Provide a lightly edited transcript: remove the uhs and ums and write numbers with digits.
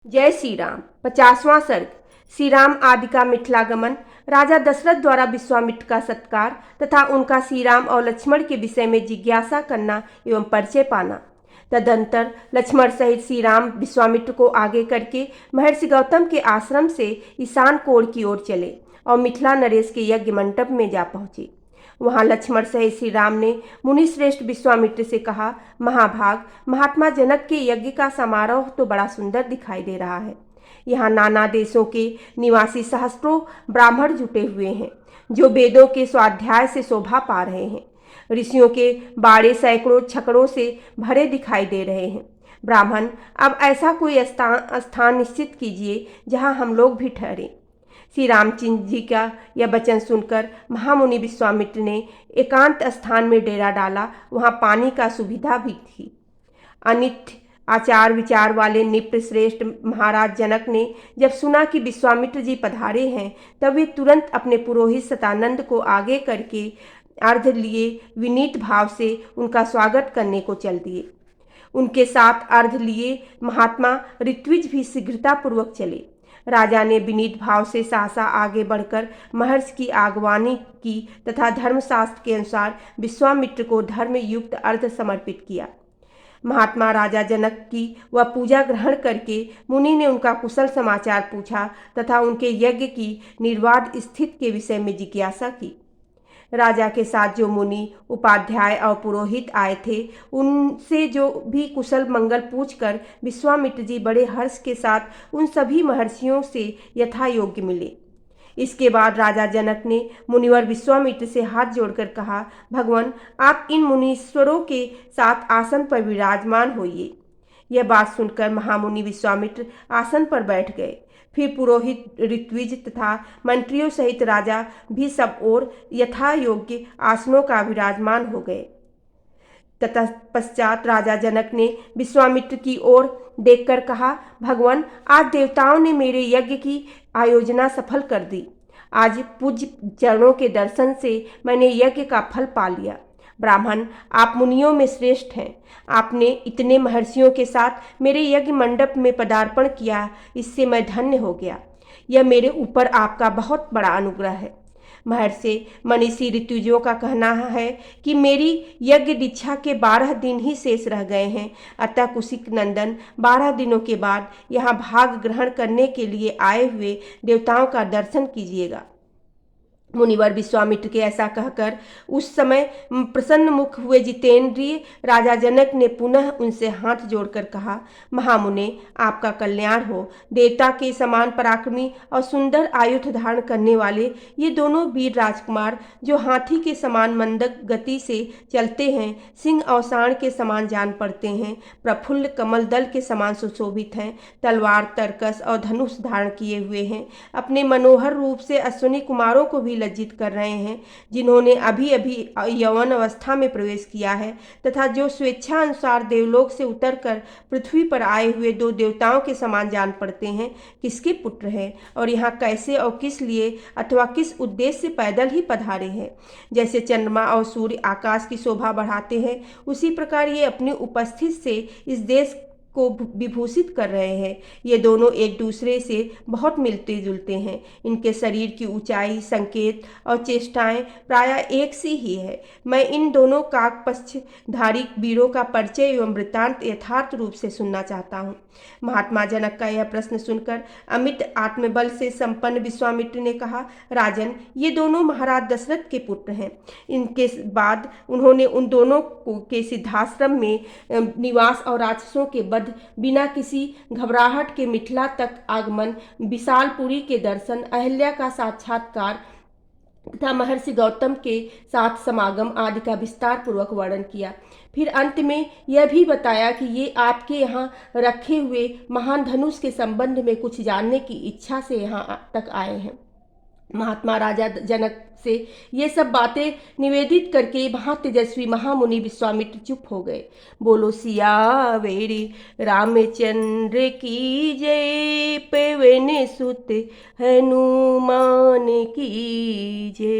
जय श्री राम। 50वां सर्ग। श्री राम आदि का मिथिलागमन, राजा दशरथ द्वारा विश्वामित्र का सत्कार तथा उनका श्री राम और लक्ष्मण के विषय में जिज्ञासा करना एवं परिचय पाना। तदंतर लक्ष्मण सहित श्री राम विश्वामित्र को आगे करके महर्षि गौतम के आश्रम से ईशान कोण की ओर चले और मिथिला नरेश के यज्ञ मंडप में जा पहुंचे। वहां लक्ष्मण सहित श्री राम ने मुनिश्रेष्ठ विश्वामित्र से कहा, महाभाग, महात्मा जनक के यज्ञ का समारोह तो बड़ा सुंदर दिखाई दे रहा है। यहाँ नाना देशों के निवासी सहस्त्रों ब्राह्मण जुटे हुए हैं, जो वेदों के स्वाध्याय से शोभा पा रहे हैं। ऋषियों के बाड़े सैकड़ों छकड़ों से भरे दिखाई दे रहे हैं। ब्राह्मण, अब ऐसा कोई स्थान निश्चित कीजिए जहाँ हम लोग भी ठहरें। श्री रामचंद्र जी का यह वचन सुनकर महामुनि विश्वामित्र ने एकांत स्थान में डेरा डाला। वहाँ पानी का सुविधा भी थी। अनित्य आचार विचार वाले निप्र श्रेष्ठ महाराज जनक ने जब सुना कि विश्वामित्र जी पधारे हैं, तब वे तुरंत अपने पुरोहित सतानंद को आगे करके अर्घ्य लिए विनीत भाव से उनका स्वागत करने को चल दिए। उनके साथ अर्घ्य लिए महात्मा ऋत्विज भी शीघ्रतापूर्वक चले। राजा ने विनीत भाव से सहसा आगे बढ़कर महर्षि की आगवानी की तथा धर्मशास्त्र के अनुसार विश्वामित्र को धर्म युक्त अर्घ्य समर्पित किया। महात्मा राजा जनक की वह पूजा ग्रहण करके मुनि ने उनका कुशल समाचार पूछा तथा उनके यज्ञ की निर्वाध स्थिति के विषय में जिज्ञासा की। राजा के साथ जो मुनि उपाध्याय और पुरोहित आए थे, उनसे जो भी कुशल मंगल पूछकर विश्वामित्र जी बड़े हर्ष के साथ उन सभी महर्षियों से यथा योग्य मिले। इसके बाद राजा जनक ने मुनिवर विश्वामित्र से हाथ जोड़कर कहा, भगवान, आप इन मुनीश्वरों के साथ आसन पर विराजमान होइए। यह बात सुनकर महामुनि विश्वामित्र आसन पर बैठ गए। फिर पुरोहित ऋत्विज तथा मंत्रियों सहित राजा भी सब ओर यथा योग्य आसनों का विराजमान हो गए। तत्पश्चात राजा जनक ने विश्वामित्र की ओर देखकर कहा, भगवान, आज देवताओं ने मेरे यज्ञ की आयोजना सफल कर दी। आज पूज्य चरणों के दर्शन से मैंने यज्ञ का फल पा लिया। ब्राह्मण, आप मुनियों में श्रेष्ठ हैं। आपने इतने महर्षियों के साथ मेरे यज्ञ मंडप में पदार्पण किया, इससे मैं धन्य हो गया। यह मेरे ऊपर आपका बहुत बड़ा अनुग्रह है। महर्षि मनीषी ऋतुजों का कहना है कि मेरी यज्ञ दीक्षा के 12 दिन ही शेष रह गए हैं, अतः कुशिक नंदन 12 दिनों के बाद यहाँ भाग ग्रहण करने के लिए आए हुए देवताओं का दर्शन कीजिएगा। मुनिवर विश्वामित्र के ऐसा कहकर उस समय प्रसन्न मुख हुए जितेंद्रिय राजा जनक ने पुनः उनसे हाथ जोड़कर कहा, महामुने, आपका कल्याण हो। देवता के समान पराक्रमी और सुंदर आयुध धारण करने वाले ये दोनों वीर राजकुमार, जो हाथी के समान मंदक गति से चलते हैं, सिंह और सांड के समान जान पड़ते हैं, प्रफुल्ल कमल दल के समान सुशोभित हैं, तलवार तरकस और धनुष धारण किए हुए हैं, अपने मनोहर रूप से अश्विनी कुमारों को भी लज्जित कर रहे हैं, जिन्होंने अभी अभी यौवन अवस्था में प्रवेश किया है, तथा जो स्वेच्छा अनुसार देवलोक से उतरकर पृथ्वी पर आए हुए 2 देवताओं के समान जान पड़ते हैं, किसके पुत्र हैं और यहाँ कैसे और किस लिए अथवा किस उद्देश्य से पैदल ही पधारे हैं। जैसे चंद्रमा और सूर्य आकाश की शोभा बढ़ाते हैं, उसी प्रकार ये अपनी उपस्थिति से इस देश को विभूषित कर रहे हैं। ये दोनों एक दूसरे से बहुत मिलते जुलते हैं। इनके शरीर की ऊंचाई, संकेत और चेष्टाएं प्रायः एक सी ही है। मैं इन दोनों काकपक्षधारी वीरों का परिचय एवं वृत्तांत यथार्थ रूप से सुनना चाहता हूँ। महात्मा जनक का यह प्रश्न सुनकर अमित आत्मबल से संपन्न विश्वामित्र ने कहा, राजन, ये दोनों महाराज दशरथ के पुत्र हैं। इनके बाद उन्होंने उन दोनों के सिद्धाश्रम में निवास और राक्षसों के वध, बिना किसी घबराहट के मिथिला तक आगमन, विशालपुरी के दर्शन, अहिल्या का साक्षात्कार तथा महर्षि गौतम के साथ समागम आदि का विस्तार पूर्वक वर्णन किया। फिर अंत में यह भी बताया कि ये आपके यहाँ रखे हुए महान धनुष के संबंध में कुछ जानने की इच्छा से यहाँ तक आए हैं। महात्मा राजा जनक से ये सब बातें निवेदित करके महातेजस्वी महामुनि विश्वामित्र चुप हो गए। बोलो सियावेरी रामचंद्र की जय, पवन सुत हनुमान की जय।